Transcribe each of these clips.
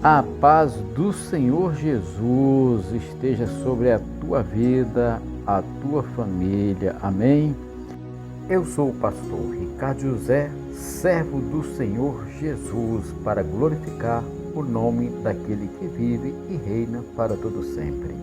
A paz do Senhor Jesus esteja sobre a tua vida, a tua família. Amém? Eu sou o pastor Ricardo José, servo do Senhor Jesus, para glorificar o nome daquele que vive e reina para todo sempre.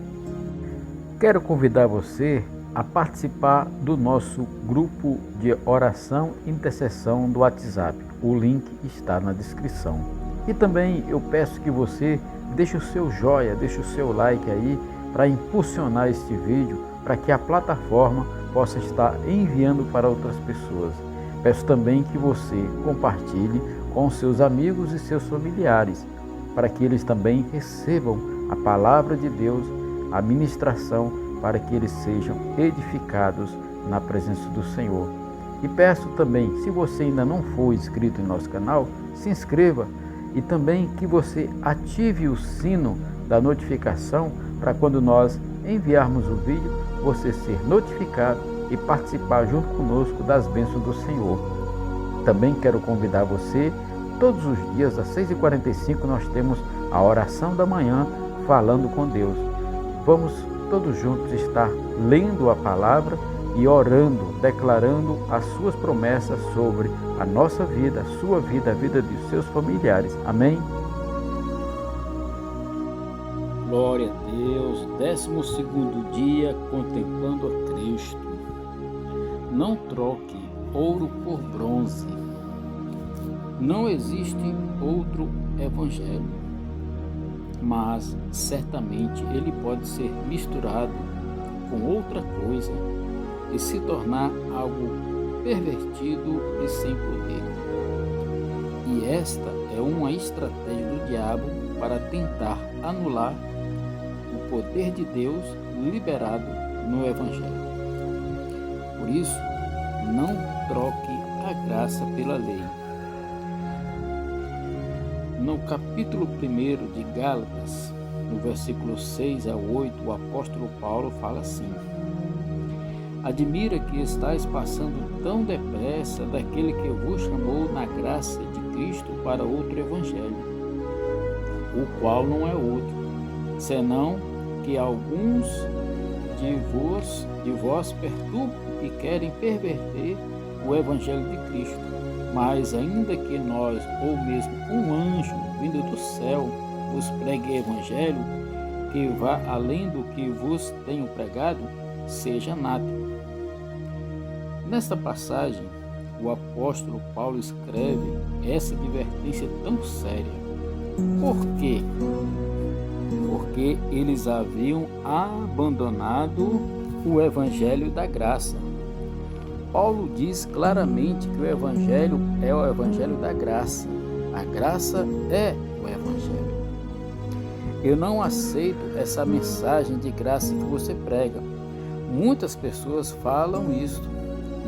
Quero convidar você a participar do nosso grupo de oração e intercessão do WhatsApp. O link está na descrição. E também eu peço que você deixe o seu joia, deixe o seu like aí para impulsionar este vídeo, para que a plataforma possa estar enviando para outras pessoas. Peço também que você compartilhe com seus amigos e seus familiares, para que eles também recebam a palavra de Deus, a ministração, para que eles sejam edificados na presença do Senhor. E peço também, se você ainda não for inscrito em nosso canal, se inscreva e também que você ative o sino da notificação para quando nós enviarmos o vídeo, você ser notificado e participar junto conosco das bênçãos do Senhor. Também quero convidar você, todos os dias às 6h45 nós temos a oração da manhã falando com Deus. Vamos todos juntos estar lendo a palavra e orando, declarando as suas promessas sobre a nossa vida, a sua vida, a vida de seus familiares. Amém? Glória a Deus, 12º dia contemplando a Cristo. Não troque ouro por bronze. Não existe outro evangelho, mas certamente ele pode ser misturado com outra coisa e se tornar algo pervertido e sem poder. E esta é uma estratégia do diabo para tentar anular o poder de Deus liberado no Evangelho. Por isso, não troque a graça pela lei. No capítulo 1 de Gálatas, no versículo 6 a 8, o apóstolo Paulo fala assim: admira que estáis passando tão depressa daquele que vos chamou na graça de Cristo para outro evangelho, o qual não é outro, senão que alguns de vós perturbam e querem perverter o evangelho de Cristo. Mas ainda que nós, ou mesmo um anjo vindo do céu, vos pregue evangelho que vá além do que vos tenho pregado, seja anátema. Nesta passagem, o apóstolo Paulo escreve essa advertência tão séria. Por quê? Porque eles haviam abandonado o evangelho da graça. Paulo diz claramente que o evangelho é o evangelho da graça. A graça é o evangelho. Eu não aceito essa mensagem de graça que você prega. Muitas pessoas falam isso.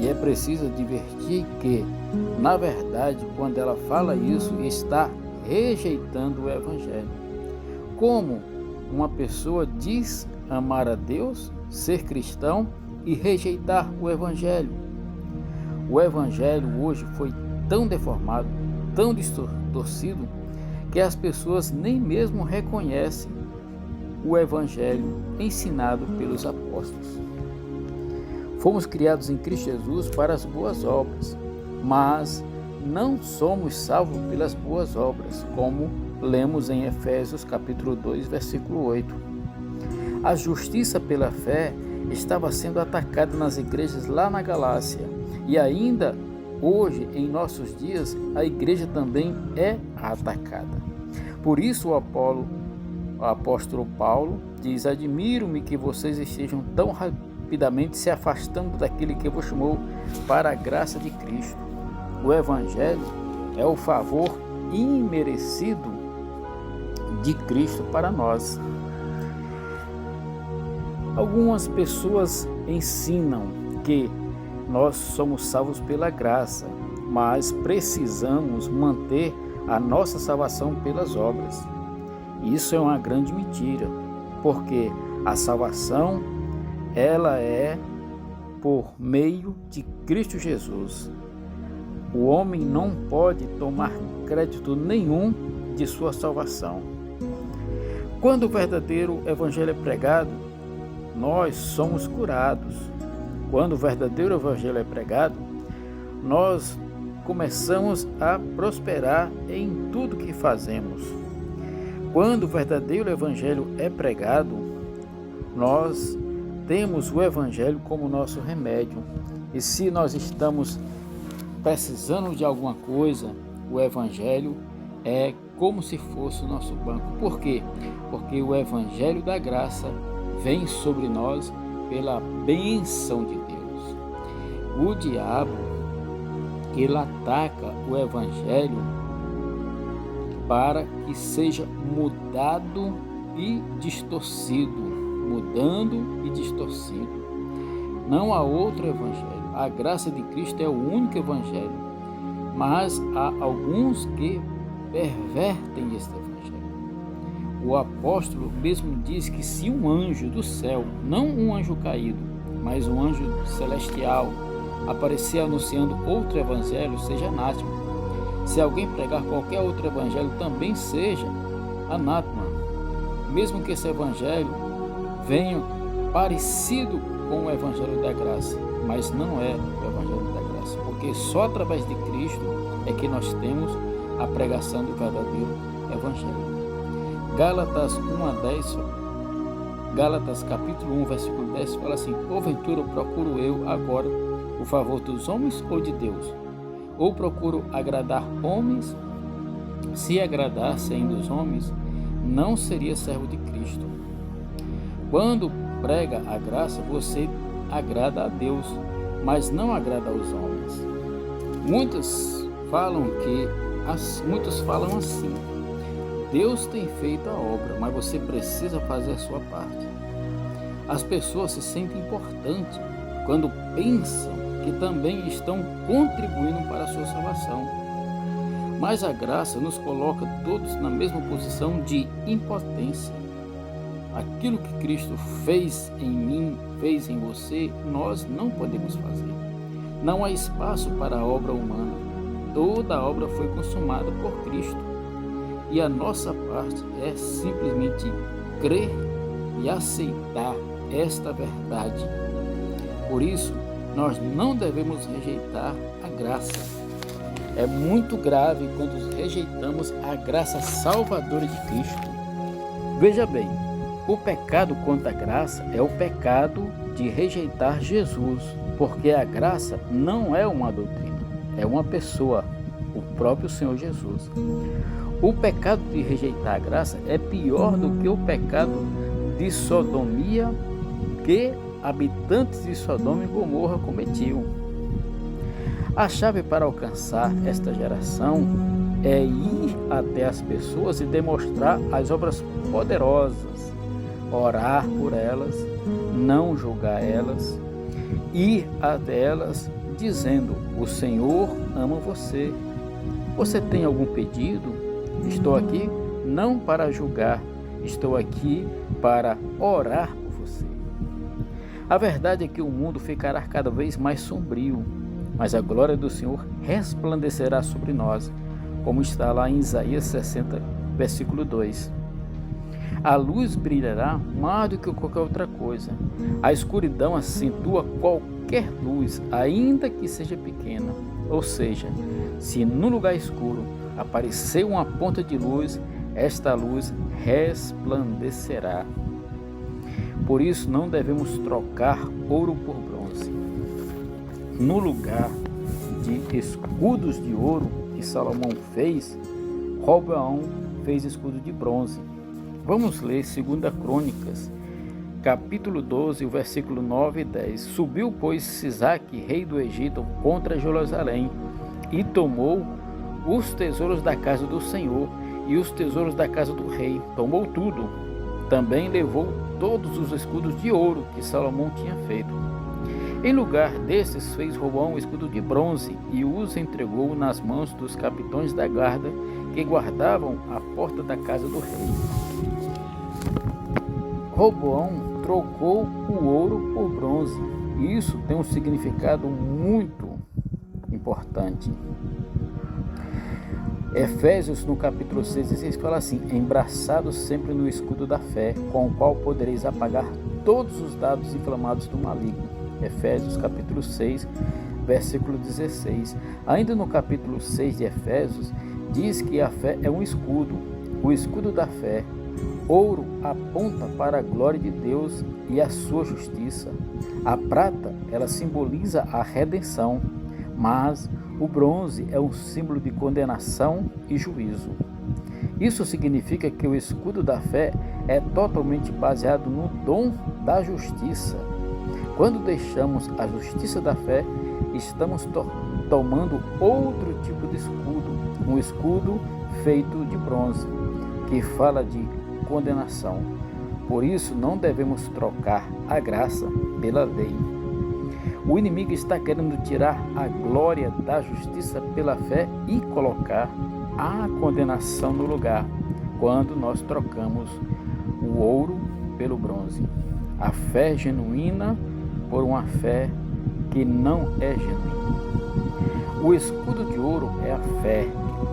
E é preciso advertir que, na verdade, quando ela fala isso, está rejeitando o Evangelho. Como uma pessoa diz amar a Deus, ser cristão e rejeitar o Evangelho? O Evangelho hoje foi tão deformado, tão distorcido, que as pessoas nem mesmo reconhecem o Evangelho ensinado pelos apóstolos. Fomos criados em Cristo Jesus para as boas obras, mas não somos salvos pelas boas obras, como lemos em Efésios capítulo 2, versículo 8. A justiça pela fé estava sendo atacada nas igrejas lá na Galácia, e ainda hoje, em nossos dias, a igreja também é atacada. Por isso o apóstolo Paulo diz: admiro-me que vocês estejam tão rapidamente se afastando daquele que vos chamou para a graça de Cristo. O Evangelho é o favor imerecido de Cristo para nós. Algumas pessoas ensinam que nós somos salvos pela graça, mas precisamos manter a nossa salvação pelas obras. Isso é uma grande mentira, porque a salvação ela é por meio de Cristo Jesus. O homem não pode tomar crédito nenhum de sua salvação. Quando o verdadeiro evangelho é pregado, nós somos curados. Quando o verdadeiro evangelho é pregado, nós começamos a prosperar em tudo que fazemos. Quando o verdadeiro evangelho é pregado, nós temos o evangelho como nosso remédio. E se nós estamos precisando de alguma coisa, o evangelho é como se fosse o nosso banco. Por quê? Porque o evangelho da graça vem sobre nós pela bênção de Deus. O diabo, ele ataca o evangelho para que seja mudado e distorcido, mudando e distorcido. Não há outro evangelho. A graça de Cristo é o único evangelho, mas há alguns que pervertem este evangelho. O apóstolo mesmo diz que se um anjo do céu, não um anjo caído, mas um anjo celestial, aparecer anunciando outro evangelho, seja anátema. Se alguém pregar qualquer outro evangelho, também seja anátema. Mesmo que esse evangelho venha parecido com o evangelho da graça, mas não é o evangelho da graça, porque só através de Cristo é que nós temos a pregação do verdadeiro evangelho. Gálatas capítulo 1, versículo 10 fala assim: porventura procuro eu agora o favor dos homens ou de Deus? Ou procuro agradar homens? Se agradasse ainda os homens, não seria servo de Cristo. Quando prega a graça, você agrada a Deus, mas não agrada aos homens. Muitos falam assim: Deus tem feito a obra, mas você precisa fazer a sua parte. As pessoas se sentem importantes quando pensam que também estão contribuindo para a sua salvação. Mas a graça nos coloca todos na mesma posição de impotência. Aquilo que Cristo fez em mim, fez em você, nós não podemos fazer. Não há espaço para a obra humana. Toda a obra foi consumada por Cristo. E a nossa parte é simplesmente crer e aceitar esta verdade. Por isso, nós não devemos rejeitar a graça. É muito grave quando rejeitamos a graça salvadora de Cristo. Veja bem, o pecado contra a graça é o pecado de rejeitar Jesus, porque a graça não é uma doutrina, é uma pessoa, o próprio Senhor Jesus. O pecado de rejeitar a graça é pior do que o pecado de sodomia que habitantes de Sodoma e Gomorra cometiam. A chave para alcançar esta geração é ir até as pessoas e demonstrar as obras poderosas, orar por elas, não julgar elas, ir até elas dizendo: o Senhor ama você. Você tem algum pedido? Estou aqui não para julgar, estou aqui para orar por você. A verdade é que o mundo ficará cada vez mais sombrio, mas a glória do Senhor resplandecerá sobre nós, como está lá em Isaías 60, versículo 2. A luz brilhará mais do que qualquer outra coisa. A escuridão acentua qualquer luz, ainda que seja pequena. Ou seja, se no lugar escuro aparecer uma ponta de luz, esta luz resplandecerá. Por isso não devemos trocar ouro por bronze. No lugar de escudos de ouro que Salomão fez, Roboão fez escudo de bronze. Vamos ler 2 Crônicas, capítulo 12, o versículo 9 e 10. Subiu, pois, Sisaque, rei do Egito, contra Jerusalém, e tomou os tesouros da casa do Senhor e os tesouros da casa do rei. Tomou tudo. Também levou todos os escudos de ouro que Salomão tinha feito. Em lugar destes, fez Roboão um escudo de bronze e os entregou nas mãos dos capitães da guarda que guardavam a porta da casa do rei. Roboão trocou o ouro por bronze. Isso tem um significado muito importante. Efésios, no capítulo 6, 16, fala assim: embraçados sempre no escudo da fé, com o qual podereis apagar todos os dardos inflamados do maligno. Efésios, capítulo 6, versículo 16. Ainda no capítulo 6 de Efésios, diz que a fé é um escudo, o escudo da fé. Ouro aponta para a glória de Deus e a sua justiça. A prata, ela simboliza a redenção, mas o bronze é um símbolo de condenação e juízo. Isso significa que o escudo da fé é totalmente baseado no dom da justiça. Quando deixamos a justiça da fé, estamos tomando outro tipo de escudo, um escudo feito de bronze, que fala de condenação. Por isso, não devemos trocar a graça pela lei. O inimigo está querendo tirar a glória da justiça pela fé e colocar a condenação no lugar, quando nós trocamos o ouro pelo bronze. A fé genuína por uma fé que não é genuína. O escudo de ouro é a fé,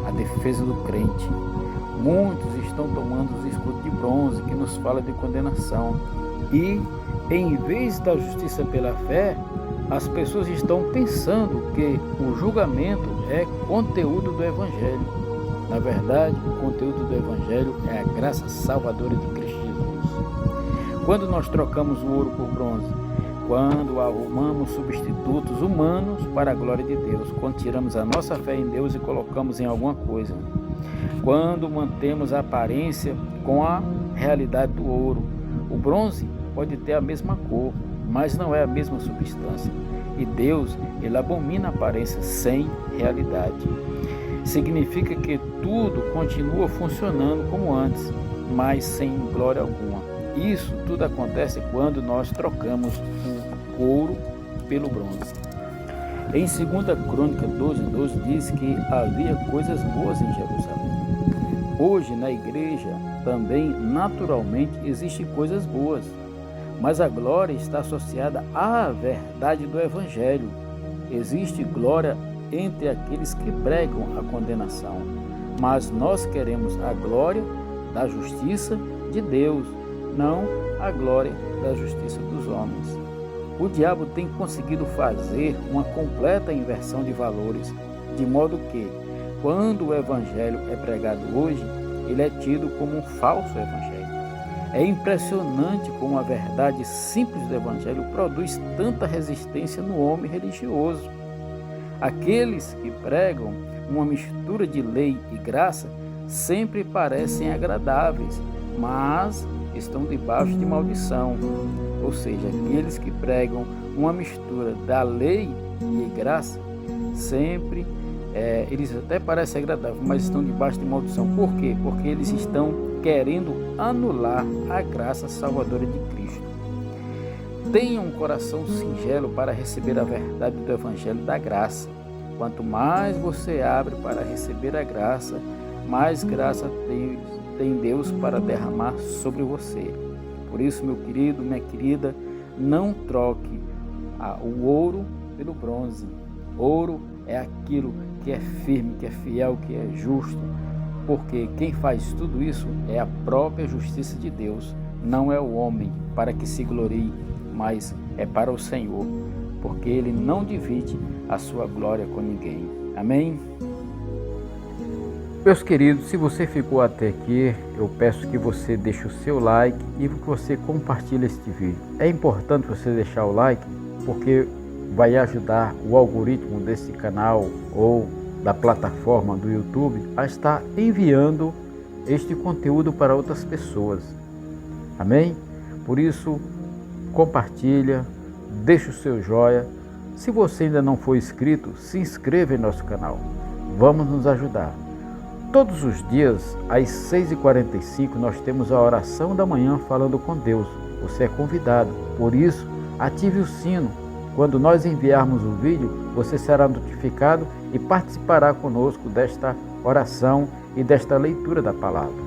a defesa do crente. Muitos estão tomando os escudos de bronze, que nos fala de condenação. E, em vez da justiça pela fé, as pessoas estão pensando que o julgamento é conteúdo do Evangelho. Na verdade, o conteúdo do Evangelho é a graça salvadora de Cristo Jesus. Quando nós trocamos o ouro por bronze, quando arrumamos substitutos humanos para a glória de Deus, quando tiramos a nossa fé em Deus e colocamos em alguma coisa, quando mantemos a aparência com a realidade do ouro. O bronze pode ter a mesma cor, mas não é a mesma substância. E Deus, ele abomina a aparência sem realidade. Significa que tudo continua funcionando como antes, mas sem glória alguma. Isso tudo acontece quando nós trocamos o ouro pelo bronze. Em 2 Crônica 12:12 diz que havia coisas boas em Jerusalém. Hoje na igreja também naturalmente existem coisas boas, mas a glória está associada à verdade do Evangelho. Existe glória entre aqueles que pregam a condenação, mas nós queremos a glória da justiça de Deus, não a glória da justiça dos homens. O diabo tem conseguido fazer uma completa inversão de valores, de modo que, quando o Evangelho é pregado hoje, ele é tido como um falso Evangelho. É impressionante como a verdade simples do Evangelho produz tanta resistência no homem religioso. Aqueles que pregam uma mistura de lei e graça sempre parecem agradáveis, mas estão debaixo de maldição. Ou seja, aqueles que pregam uma mistura da lei e graça, sempre eles até parecem agradáveis, mas estão debaixo de maldição. Por quê? Porque eles estão querendo anular a graça salvadora de Cristo. Tenha um coração singelo para receber a verdade do Evangelho da graça. Quanto mais você abre para receber a graça, mais graça tem Deus para derramar sobre você. Por isso, meu querido, minha querida, não troque o ouro pelo bronze. Ouro é aquilo que é firme, que é fiel, que é justo, porque quem faz tudo isso é a própria justiça de Deus, não é o homem para que se glorie, mas é para o Senhor, porque Ele não divide a sua glória com ninguém. Amém? Meus queridos, se você ficou até aqui, eu peço que você deixe o seu like e que você compartilhe este vídeo. É importante você deixar o like, porque vai ajudar o algoritmo desse canal ou da plataforma do YouTube a estar enviando este conteúdo para outras pessoas. Amém? Por isso, compartilha, deixa o seu joia. Se você ainda não for inscrito, se inscreva em nosso canal. Vamos nos ajudar. Todos os dias, às 6h45, nós temos a oração da manhã falando com Deus. Você é convidado. Por isso, ative o sino. Quando nós enviarmos o vídeo, você será notificado e participará conosco desta oração e desta leitura da palavra.